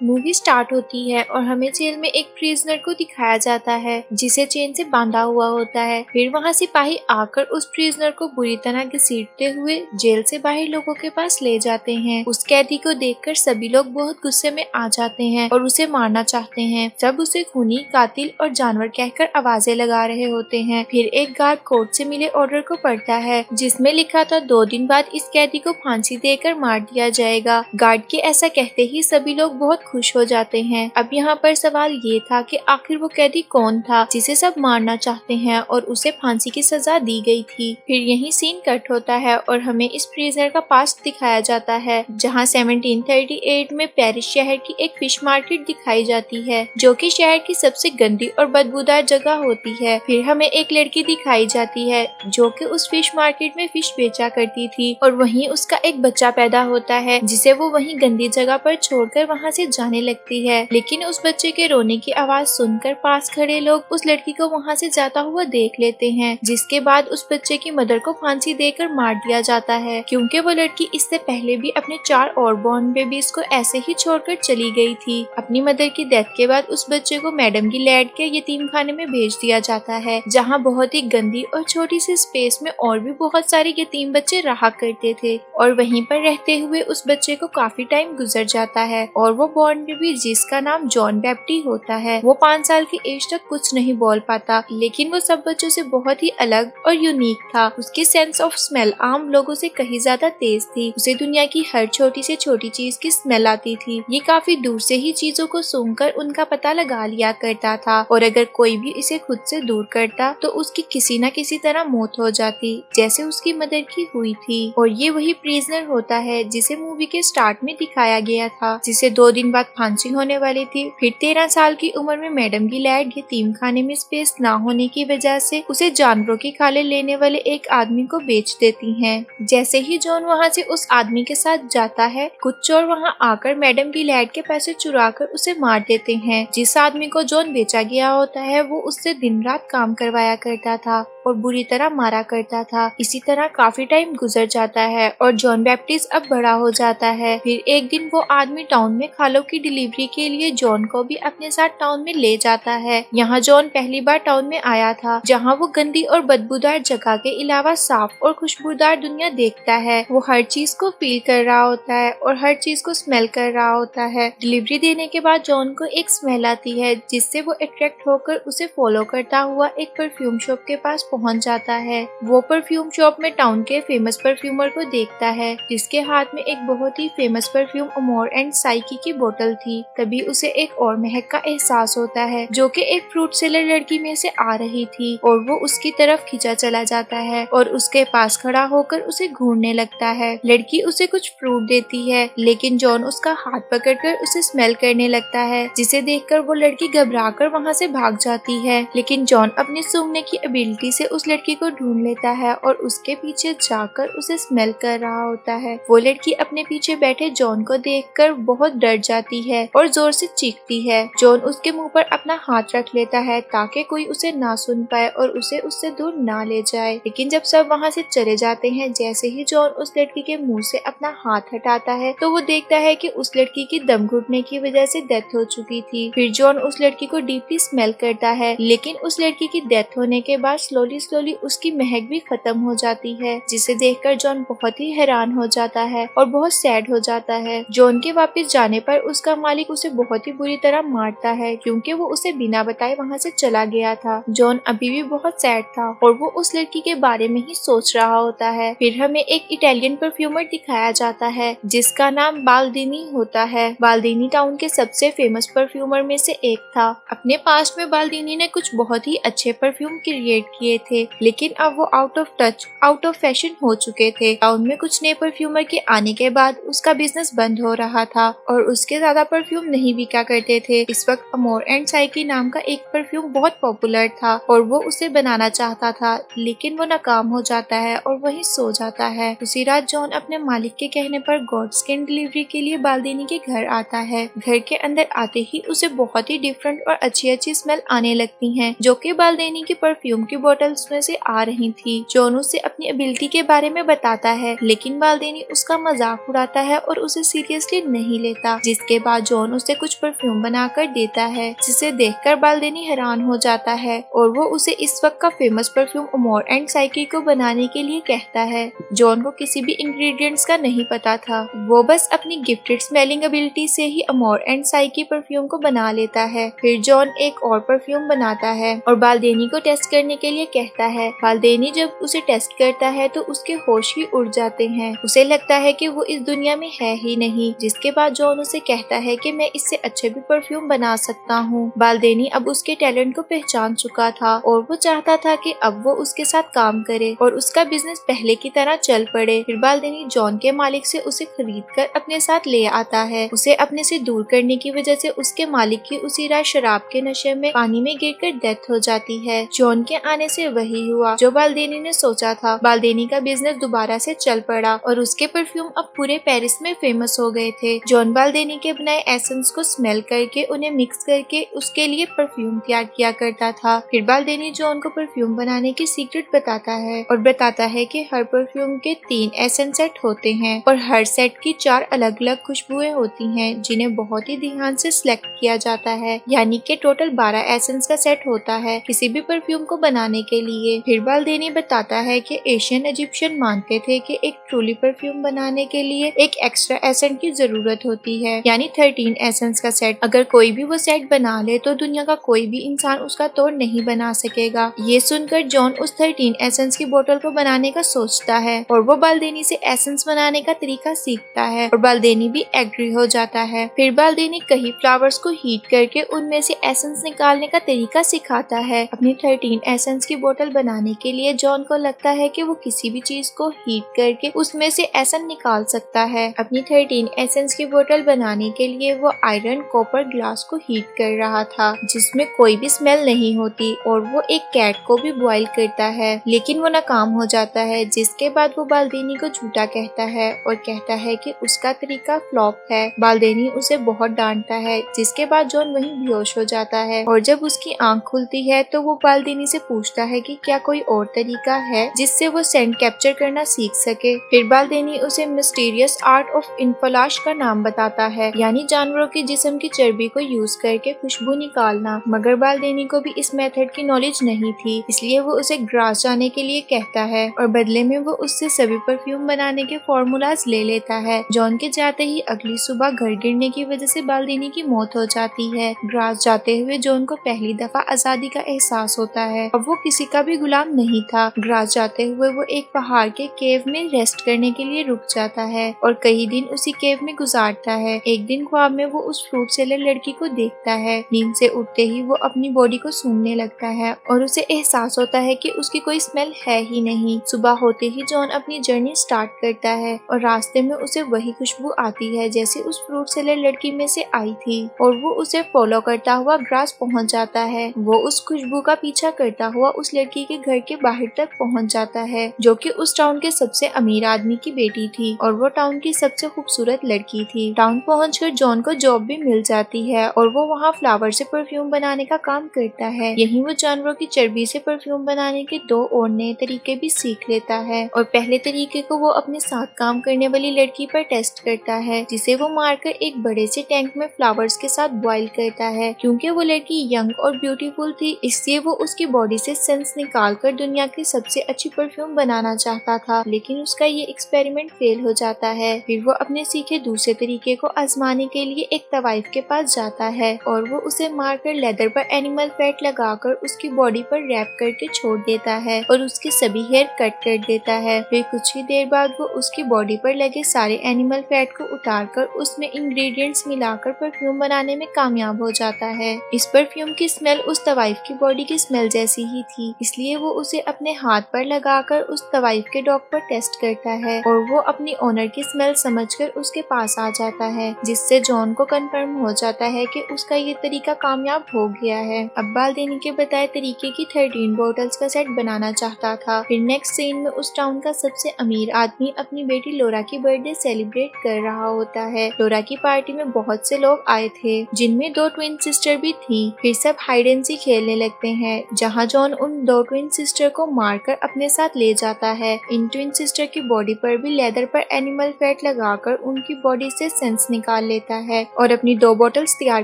Movie start होती है और हमें जेल में एक प्रिजनर को दिखाया जाता है जिसे चेन से बांधा हुआ होता है। फिर वहाँ सिपाही आकर उस प्रिजनर को बुरी तरह घसीटते हुए जेल से बाहर लोगों के पास ले जाते हैं। उस कैदी को देखकर सभी लोग बहुत गुस्से में आ जाते हैं और उसे मारना चाहते हैं। सब उसे खूनी, कातिल और जानवर कहकर आवाजें लगा रहे होते हैं। फिर एक गार्ड कोर्ट से मिले ऑर्डर को पढ़ता है जिसमें लिखा था 2 दिन बाद इस कैदी को फांसी देकर मार दिया जाएगा। गार्ड के ऐसा कहते ही सभी लोग बहुत खुश हो जाते हैं। अब यहाँ पर सवाल ये था कि आखिर वो कैदी कौन था जिसे सब मारना चाहते हैं और उसे फांसी की सजा दी गई थी। फिर यही सीन कट होता है और हमें इस प्रिजनर का पास्ट दिखाया जाता है जहाँ 1738 में पेरिस शहर की एक फिश मार्केट दिखाई जाती है जो कि शहर की सबसे गंदी और बदबूदार जगह होती है। फिर हमें एक लड़की दिखाई जाती है जो कि उस फिश मार्केट में फिश बेचा करती थी और वहीं उसका एक बच्चा पैदा होता है जिसे वो वहीं गंदी जगह पर छोड़कर वहाँ से जाने लगती है। लेकिन उस बच्चे के रोने की आवाज सुनकर पास खड़े लोग उस लड़की को वहाँ से जाता हुआ देख लेते हैं, जिसके बाद उस बच्चे की मदर को फांसी देकर मार दिया जाता है क्योंकि वो लड़की इससे पहले भी अपने 4 और बॉर्न बेबीज को ऐसे ही छोड़कर चली गई थी। अपनी मदर की डेथ के बाद उस बच्चे को मैडम गिलैड के यतीम खाने में भेज दिया जाता है जहाँ बहुत ही गंदी और छोटी सी स्पेस में और भी बहुत सारे यतीम बच्चे रहा करते थे और वहीं पर रहते हुए उस बच्चे को काफी टाइम गुजर जाता है और वो बॉर्न बेबी जिसका नाम जॉन बैप्टी होता है वो 5 साल की एज तक कुछ नहीं बोल पाता, लेकिन वो सब बच्चों से बहुत ही अलग और यूनिक था। उसकी सेंस ऑफ स्मेल आम लोगों से कहीं ज्यादा तेज थी। उसे दुनिया की हर छोटी से छोटी चीज की स्मेल आती थी। ये काफी दूर से ही चीजों को सूंघकर उनका पता लगा लिया करता था और अगर कोई भी इसे खुद से दूर करता तो उसकी किसी न किसी तरह मौत हो जाती जैसे उसकी मदर की हुई थी। और ये वही प्रिजनर होता है जिसे मूवी के स्टार्ट में दिखाया गया था, जिसे 2 दिन बाद फांसी होने वाली थी। फिर 13 साल की उम्र में मैडम गिलैड यतीम खाने में स्पेस ना होने की वजह से उसे जानवरों की खाले लेने वाले एक आदमी को बेच देती हैं। जैसे ही जॉन वहाँ से उस आदमी के साथ जाता है, कुछ चोर वहाँ आकर मैडम गिलैड के पैसे चुराकर उसे मार देते हैं। जिस आदमी को जॉन बेचा गया होता है वो उससे दिन रात काम करवाया करता था और बुरी तरह मारा करता था। इसी तरह काफी टाइम गुजर जाता है और जॉन बैप्टिस्ट अब बड़ा हो जाता है। फिर एक दिन वो आदमी टाउन में खालों की डिलीवरी के लिए जॉन को भी अपने साथ टाउन में ले जाता है। यहाँ जॉन पहली बार टाउन में आया था जहाँ वो गंदी और बदबूदार जगह के अलावा साफ और खुशबूदार दुनिया देखता है। वो हर चीज को फील कर रहा होता है और हर चीज को स्मेल कर रहा होता है। डिलीवरी देने के बाद जॉन को एक स्मेल आती है जिससे वो अट्रैक्ट होकर उसे फॉलो करता हुआ एक परफ्यूम शॉप के पास पहुंच जाता है। वो परफ्यूम शॉप में टाउन के फेमस परफ्यूमर को देखता है जिसके हाथ में एक बहुत ही फेमस परफ्यूम अमोर एंड साइकी की बोतल थी। तभी उसे एक और महक का एहसास होता है जो कि एक फ्रूट सेलर लड़की में से आ रही थी और वो उसकी तरफ खींचा चला जाता है और उसके पास खड़ा होकर उसे घूरने लगता है। लड़की उसे कुछ फ्रूट देती है लेकिन जॉन उसका हाथ पकड़कर उसे स्मेल करने लगता है, जिसे देखकर वो लड़की घबराकर वहाँ से भाग जाती है। लेकिन जॉन अपने सूंघने की एबिलिटी से उस लड़की को ढूंढ लेता है और उसके पीछे जाकर उसे स्मेल कर रहा होता है। वो लड़की अपने पीछे बैठे जॉन को देखकर बहुत डर जाती है और जोर से चीखती है। जॉन उसके मुंह पर अपना हाथ रख लेता है ताकि कोई उसे ना सुन पाए और उसे उससे दूर ना ले जाए। लेकिन जब सब वहाँ से चले जाते हैं, जैसे ही जॉन उस लड़की के मुंह से अपना हाथ हटाता है तो वो देखता है कि उस लड़की की दम घुटने की वजह से डेथ हो चुकी थी। फिर जॉन उस लड़की को डीपली स्मेल करता है, लेकिन उस लड़की की डेथ होने के बाद स्लोली उसकी महक भी खत्म हो जाती है, जिसे देखकर जॉन बहुत ही हैरान हो जाता है और बहुत सैड हो जाता है। जॉन के वापस जाने पर उसका मालिक उसे बहुत ही बुरी तरह मारता है क्योंकि वो उसे बिना बताए वहाँ से चला गया था। जॉन अभी भी बहुत सैड था और वो उस लड़की के बारे में ही सोच रहा होता है। फिर हमें एक इटालियन परफ्यूमर दिखाया जाता है जिसका नाम बाल्दीनी होता है। बाल्दीनी टाउन के सबसे फेमस परफ्यूमर में से एक था। अपने पास्ट में बाल्दीनी ने कुछ बहुत ही अच्छे परफ्यूम क्रिएट किए थे, लेकिन अब वो out of touch, out of fashion हो चुके थे। टाउन में कुछ नए परफ्यूमर के आने के बाद उसका बिजनेस बंद हो रहा था और उसके ज्यादा परफ्यूम नहीं बिका करते थे। इस वक्त अमोर एंड साइकी नाम का एक परफ्यूम बहुत पॉपुलर था और वो उसे बनाना चाहता था, लेकिन वो नाकाम हो जाता है और वहीं सो जाता है। उसी रात जॉन अपने मालिक के कहने पर गॉड स्किन डिलीवरी के लिए बाल्दीनी के घर आता है। घर के अंदर आते ही उसे बहुत ही डिफरेंट और अच्छी स्मेल आने लगती है जो कि बाल्दीनी की परफ्यूम की बोतल बॉटल्स में से आ रही थी। जॉन उसे अपनी एबिलिटी के बारे में बताता है, लेकिन बालदेनी उसका मजाक उड़ाता है और उसे सीरियसली नहीं लेता, जिसके बाद जॉन उसे कुछ परफ्यूम बनाकर देता है, जिसे देखकर बालदेनी हैरान हो जाता है और वो उसे इस वक्त का फेमस परफ्यूम अमोर एंड साइकी को बनाने के लिए कहता है। जॉन को किसी भी इंग्रेडिएंट्स का नहीं पता था, वो बस अपनी गिफ्टेड स्मेलिंग एबिलिटी से ही अमोर एंड साइकी परफ्यूम को बना लेता है। फिर जॉन एक और परफ्यूम बनाता है और बालदेनी को टेस्ट करने के लिए कहता है। बालदेनी जब उसे टेस्ट करता है तो उसके होश ही उड़ जाते हैं, उसे लगता है कि वो इस दुनिया में है ही नहीं, जिसके बाद जॉन उसे कहता है कि मैं इससे अच्छे भी परफ्यूम बना सकता हूँ। बालदेनी अब उसके टैलेंट को पहचान चुका था और वो चाहता था कि अब वो उसके साथ काम करे और उसका बिजनेस पहले की तरह चल पड़े। फिर बालदेनी जॉन के मालिक से उसे खरीद कर अपने साथ ले आता है। उसे अपने से दूर करने की वजह से उसके मालिक की उसी रात शराब के नशे में पानी में गिरकर डेथ हो जाती है। जॉन के आने से वही हुआ जो बालदेनी ने सोचा था। बालदेनी का बिजनेस दोबारा से चल पड़ा और उसके परफ्यूम अब पूरे पेरिस में फेमस हो गए थे। जॉन बालदेनी के बनाए एसेंस को स्मेल करके उन्हें मिक्स करके उसके लिए परफ्यूम तैयार किया करता था। फिर बालदेनी जॉन को परफ्यूम बनाने की सीक्रेट बताता है और बताता है कि हर परफ्यूम के 3 एसेंस सेट होते हैं और हर सेट की 4 अलग अलग खुशबुएं होती हैं, जिन्हें बहुत ही ध्यान से सिलेक्ट किया जाता है, यानी कि टोटल 12 एसेंस का सेट होता है किसी भी परफ्यूम को बनाने के लिए। फिर बालदेनी बताता है कि एशियन इजिप्शियन मानते थे कि एक ट्रूली परफ्यूम बनाने के लिए एक एक्स्ट्रा एसेंस की जरूरत होती है, यानी 13 एसेंस का सेट। अगर कोई भी वो सेट बना ले तो दुनिया का कोई भी इंसान उसका तोड़ नहीं बना सकेगा। ये सुनकर जॉन उस 13 एसेंस की बोतल को बनाने का सोचता है और वो बालदेनी से एसेंस बनाने का तरीका सीखता है और बालदेनी भी एग्री हो जाता है। फिर बालदेनी कई फ्लावर्स को हीट करके उनमें से एसेंस निकालने का तरीका सिखाता है। अपनी 13 एसेंस की बोतल बनाने के लिए जॉन को लगता है कि वो किसी भी चीज को हीट करके उसमें से एसेंस निकाल सकता है। अपनी 13 एसेंस की बोतल बनाने के लिए वो आयरन, कॉपर, ग्लास को हीट कर रहा था, जिसमें कोई भी स्मेल नहीं होती, और वो एक कैट को भी बॉईल करता है, लेकिन वो नाकाम हो जाता है, जिसके बाद वो बालदेनी को झूठा कहता है और कहता है कि उसका तरीका फ्लॉप है। बालदेनी उसे बहुत डांटता है, जिसके बाद जॉन वहीं बेहोश हो जाता है और जब उसकी आंख खुलती है तो वो बालदेनी से पूछता है कि क्या कोई और तरीका है जिससे वो सेंट कैप्चर करना सीख सके। फिर बालदेनी उसे मिस्टीरियस आर्ट ऑफ इन्फलाश का नाम बताता है, यानी जानवरों के जिस्म की चर्बी को यूज करके खुशबू निकालना। मगर बालदेनी को भी इस मेथड की नॉलेज नहीं थी, इसलिए वो उसे ग्रास जाने के लिए कहता है और बदले में वो उससे सभी परफ्यूम बनाने के फॉर्मूलाज ले लेता है। जॉन के जाते ही अगली सुबह घर गिरने की वजह से बालदेनी की मौत हो जाती है। ग्रास जाते हुए जॉन को पहली दफा आजादी का एहसास होता है। अब वो किसी का भी गुलाम नहीं था। ग्रास जाते हुए वो एक पहाड़ के केव में रेस्ट करने के लिए रुक जाता है और कई दिन उसी केव में गुजारता है। एक दिन ख्वाब में वो उस फ्रूट सेलर लड़की को देखता है। नींद से उठते ही वो अपनी बॉडी को सूंघने लगता है और उसे एहसास होता है कि उसकी कोई स्मेल है ही नहीं। सुबह होते ही जॉन अपनी जर्नी स्टार्ट करता है और रास्ते में उसे वही खुशबू आती है जैसे उस फ्रूट सेलर लड़की में से आई थी और वो उसे फॉलो करता हुआ ग्रास पहुंच जाता है। वो उस खुशबू का पीछा करता हुआ उस लड़की के घर के बाहर तक पहुंच जाता है, जो कि उस टाउन के सबसे अमीर आदमी की बेटी थी और वो टाउन की सबसे खूबसूरत लड़की थी। टाउन पहुंचकर जॉन को जॉब भी मिल जाती है और वो वहाँ फ्लावर से परफ्यूम बनाने का काम करता है। यहीं वो जानवरों की चर्बी से परफ्यूम बनाने के 2 और नए तरीके भी सीख लेता है और पहले तरीके को वो अपने साथ काम करने वाली लड़की पर टेस्ट करता है, जिसे वो मारकर एक बड़े से टैंक में फ्लावर्स के साथ बॉईल करता है। क्योंकि वो लड़की यंग और ब्यूटीफुल थी, इसलिए वो उसकी बॉडी से सेंस निकालकर दुनिया की सबसे अच्छी परफ्यूम बनाना चाहता था, लेकिन उसका ये एक्सपेरिमेंट फेल हो जाता है। फिर वो अपने सीखे दूसरे तरीके को आजमाने के लिए एक तवाइफ के पास जाता है और वो उसे मारकर लेदर पर एनिमल फैट लगाकर उसकी बॉडी पर रैप करके छोड़ देता है और उसके सभी हेयर कट कर देता है। फिर कुछ ही देर बाद वो उसकी बॉडी पर लगे सारे एनिमल फैट को उतारकर उसमें इंग्रेडिएंट्स मिलाकर परफ्यूम बनाने में कामयाब हो जाता है। इस परफ्यूम की स्मेल उस तवाइफ की बॉडी की स्मेल जैसी ही थी, इसलिए वो उसे अपने हाथ पर लगाकर उस तवाइफ के डॉग पर टेस्ट करता है और वो अपनी ओनर की स्मेल समझकर उसके पास आ जाता है, जिससे जॉन को कंफर्म हो जाता है कि उसका ये तरीका कामयाब हो गया है। अब बालदेनी के बताए तरीके की 13 बोटल्स का सेट बनाना चाहता था। फिर नेक्स्ट सीन में उस टाउन का सबसे अमीर आदमी अपनी बेटी लोरा की बर्थडे सेलिब्रेट कर रहा होता है। लोरा की पार्टी में बहुत से लोग आए थे, जिनमें 2 ट्विन सिस्टर भी थी। फिर सब हाइड एंड सीक खेलने लगते हैं, जहाँ जॉन उन उन दो ट्विन सिस्टर को मारकर अपने साथ ले जाता है। इन ट्विन सिस्टर की बॉडी पर भी लेदर पर एनिमल फैट लगाकर उनकी बॉडी से सेंस निकाल लेता है और अपनी 2 बॉटल्स तैयार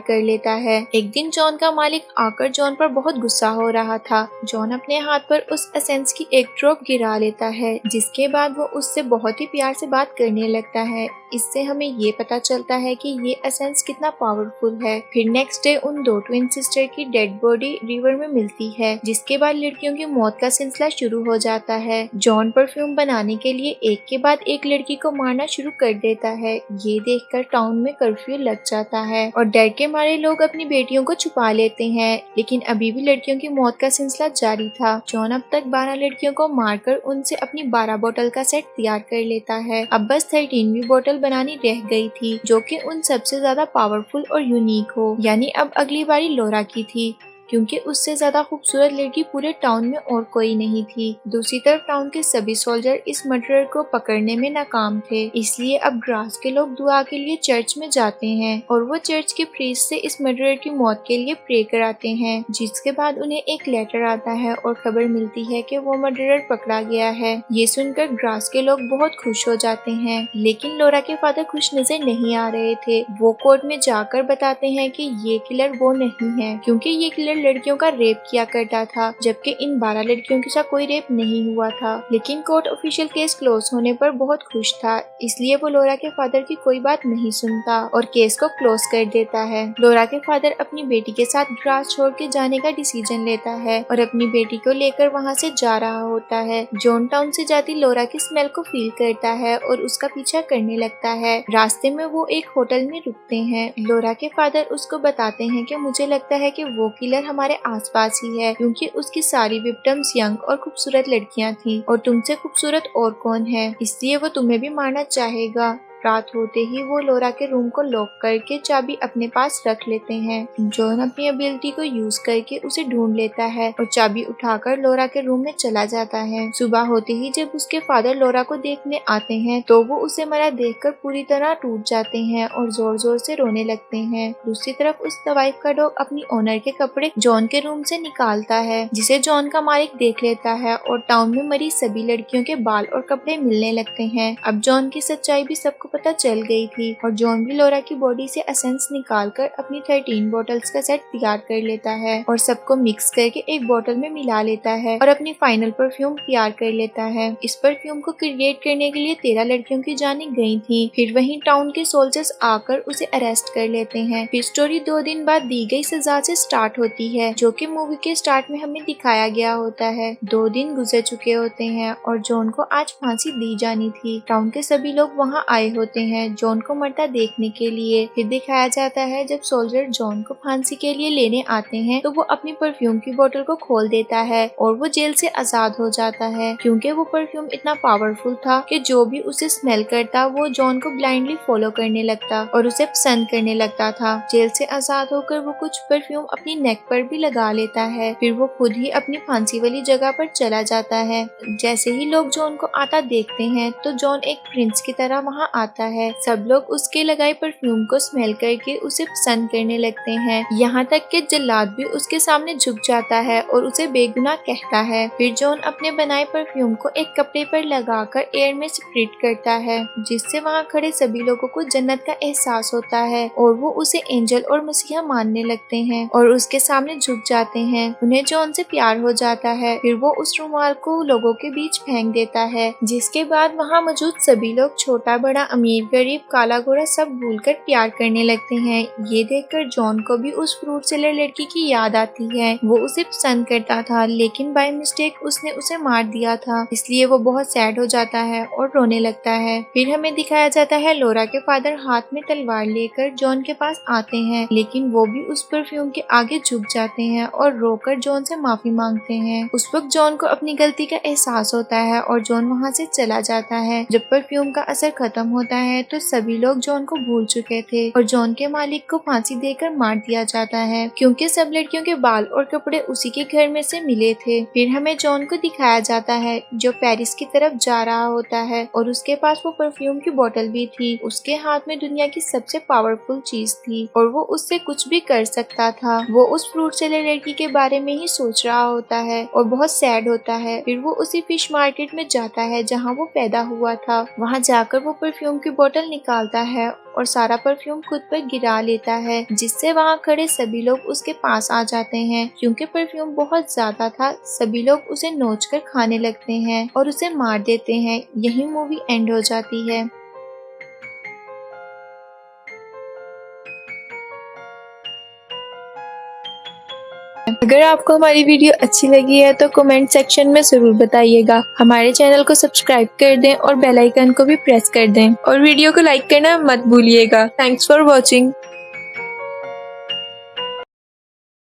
कर लेता है। एक दिन जॉन का मालिक आकर जॉन पर बहुत गुस्सा हो रहा था। जॉन अपने हाथ पर उस एसेंस की एक ड्रॉप गिरा लेता है, जिसके बाद वो उससे बहुत ही प्यार से बात करने लगता है। इससे हमें ये पता चलता है कि ये एसेंस कितना पावरफुल है। फिर नेक्स्ट डे उन 2 ट्विन सिस्टर की डेड बॉडी रिवर में मिलती है, जिसके बाद लड़कियों की मौत का सिलसिला शुरू हो जाता है। जॉन परफ्यूम बनाने के लिए एक के बाद एक लड़की को मारना शुरू कर देता है। ये देखकर टाउन में कर्फ्यू लग जाता है और डर के मारे लोग अपनी बेटियों को छुपा लेते हैं, लेकिन अभी भी लड़कियों की मौत का सिलसिला जारी था। जॉन अब तक 12 लड़कियों को मारकर उनसे अपनी 12 बोतल का सेट तैयार कर लेता है। अब बस 13वीं बोतल बनानी रह गई थी, जो कि उन सबसे ज्यादा पावरफुल और यूनिक हो। यानी अब अगली बारी लोरा की थी, क्योंकि उससे ज्यादा खूबसूरत लड़की पूरे टाउन में और कोई नहीं थी। दूसरी तरफ टाउन के सभी सोल्जर इस मर्डरर को पकड़ने में नाकाम थे, इसलिए अब ग्रास के लोग दुआ के लिए चर्च में जाते हैं और वो चर्च के प्रीस्ट से इस मर्डरर की मौत के लिए प्रे कराते हैं। जिसके बाद उन्हें एक लेटर आता है और खबर मिलती है कि वो मर्डरर पकड़ा गया है। ये सुनकर ग्रास के लोग बहुत खुश हो जाते हैं, लेकिन लोरा के फादर खुश नजर नहीं आ रहे थे। वो कोर्ट में जाकर बताते हैं कि ये किलर वो नहीं है, क्योंकि ये किलर लड़कियों का रेप किया करता था, जबकि इन 12 लड़कियों के साथ कोई रेप नहीं हुआ था। लेकिन कोर्ट ऑफिशियल केस क्लोज होने पर बहुत खुश था, इसलिए वो लोरा के फादर की कोई बात नहीं सुनता और केस को क्लोज कर देता है। लोरा के फादर अपनी बेटी के साथ ग्रास छोड़ के जाने का डिसीजन लेता है और अपनी बेटी को लेकर वहाँ से जा रहा होता है। जॉन टाउन से जाती लोरा की स्मेल को फील करता है और उसका पीछा करने लगता है। रास्ते में वो एक होटल में रुकते हैं। लोरा के फादर उसको बताते हैं कि मुझे लगता है कि वो किलर हमारे आसपास ही है, क्योंकि उसकी सारी विक्टिम्स यंग और खूबसूरत लड़कियां थी और तुमसे खूबसूरत और कौन है, इसलिए वो तुम्हें भी मारना चाहेगा। रात होते ही वो लोरा के रूम को लॉक करके चाबी अपने पास रख लेते हैं। जॉन अपनी एबिलिटी को यूज करके उसे ढूंढ लेता है और चाबी उठाकर लोरा के रूम में चला जाता है। सुबह होते ही जब उसके फादर लोरा को देखने आते हैं तो वो उसे मरा देखकर पूरी तरह टूट जाते हैं और जोर जोर से रोने लगते हैं। दूसरी तरफ उस वाइफ का डॉग अपनी ओनर के कपड़े जॉन के रूम से निकालता है, जिसे जॉन का मालिक देख लेता है और टाउन में मरी सभी लड़कियों के बाल और कपड़े मिलने लगते हैं। अब जॉन की सच्चाई भी सबको पता चल गई थी और जॉन भी लोरा की बॉडी से एसेंस निकालकर अपनी 13 बोतल्स का सेट तैयार कर लेता है और सबको मिक्स करके एक बोतल में मिला लेता है और अपनी फाइनल परफ्यूम तैयार कर लेता है। इस परफ्यूम को क्रिएट करने के लिए 13 लड़कियों की जानें गई थी। फिर वहीं टाउन के सोल्जर्स आकर उसे अरेस्ट कर लेते हैं। फिर स्टोरी 2 दिन बाद दी गई सजा से स्टार्ट होती है, जो कि मूवी के स्टार्ट में हमें दिखाया गया होता है। 2 दिन गुजर चुके होते हैं और जॉन को आज फांसी दी जानी थी। टाउन के सभी लोग वहाँ आए होते हैं जॉन को मरता देखने के लिए। फिर दिखाया जाता है जब सोल्जर जॉन को फांसी के लिए लेने आते हैं तो वो अपनी परफ्यूम की बोतल को खोल देता है और वो जेल से आजाद हो जाता है, क्योंकि वो परफ्यूम इतना पावरफुल था कि जो भी उसे स्मेल करता वो जॉन को ब्लाइंडली फॉलो करने लगता और उसे पसंद करने लगता था। जेल से आजाद होकर वो कुछ परफ्यूम अपनी नेक पर भी लगा लेता है। फिर वो खुद ही अपनी फांसी वाली जगह पर चला जाता है। जैसे ही लोग जॉन को आता देखते हैं तो जॉन एक प्रिंस की तरह वहाँ आता है। सब लोग उसके लगाए परफ्यूम को स्मेल करके उसे पसंद करने लगते हैं, यहाँ तक कि जल्लाद भी उसके सामने झुक जाता है और उसे बेगुनाह कहता है। फिर जॉन अपने बनाए परफ्यूम को एक कपड़े पर लगाकर एयर में स्प्रिट करता है, जिससे वहाँ खड़े सभी लोगों को जन्नत का एहसास होता है और वो उसे एंजल और मसीहा मानने लगते हैं और उसके सामने झुक जाते हैं। उन्हें जॉन से प्यार हो जाता है। फिर वो उस रुमाल को लोगों के बीच फेंक देता है, जिसके बाद वहाँ मौजूद सभी लोग छोटा बड़ा अमीर गरीब काला गोरा सब भूलकर प्यार करने लगते हैं। ये देखकर जॉन को भी उस फ्रूट सेलर लड़की की याद आती है। वो उसे पसंद करता था, लेकिन बाय मिस्टेक उसने उसे मार दिया था, इसलिए वो बहुत सैड हो जाता है और रोने लगता है। फिर हमें दिखाया जाता है लोरा के फादर हाथ में तलवार लेकर जॉन के पास आते हैं, लेकिन वो भी उस परफ्यूम के आगे झुक जाते हैं और रोकर जॉन से माफी मांगते हैं। उस वक्त जॉन को अपनी गलती का एहसास होता है और जॉन वहाँ से चला जाता है। जब परफ्यूम का असर खत्म होता होता है तो सभी लोग जॉन को भूल चुके थे और जॉन के मालिक को फांसी देकर मार दिया जाता है क्योंकि सब लड़कियों के बाल और कपड़े उसी के घर में से मिले थे। फिर हमें जॉन को दिखाया जाता है जो पेरिस की तरफ जा रहा होता है और उसके पास वो परफ्यूम की बोतल भी थी। उसके हाथ में दुनिया की सबसे पावरफुल चीज थी और वो उससे कुछ भी कर सकता था। वो उस फ्रूट सेलर लड़की के बारे में ही सोच रहा होता है और बहुत सैड होता है। फिर वो उसी फिश मार्केट में जाता है जहाँ वो पैदा हुआ था। वहाँ जाकर वो परफ्यूम की बोतल निकालता है और सारा परफ्यूम खुद पर गिरा लेता है, जिससे वहाँ खड़े सभी लोग उसके पास आ जाते हैं। क्योंकि परफ्यूम बहुत ज्यादा था, सभी लोग उसे नोचकर खाने लगते हैं और उसे मार देते हैं। यही मूवी एंड हो जाती है। अगर आपको हमारी वीडियो अच्छी लगी है तो कमेंट सेक्शन में जरूर बताइएगा। हमारे चैनल को सब्सक्राइब कर दें और बेल आइकन को भी प्रेस कर दें और वीडियो को लाइक करना मत भूलिएगा। Thanks for watching.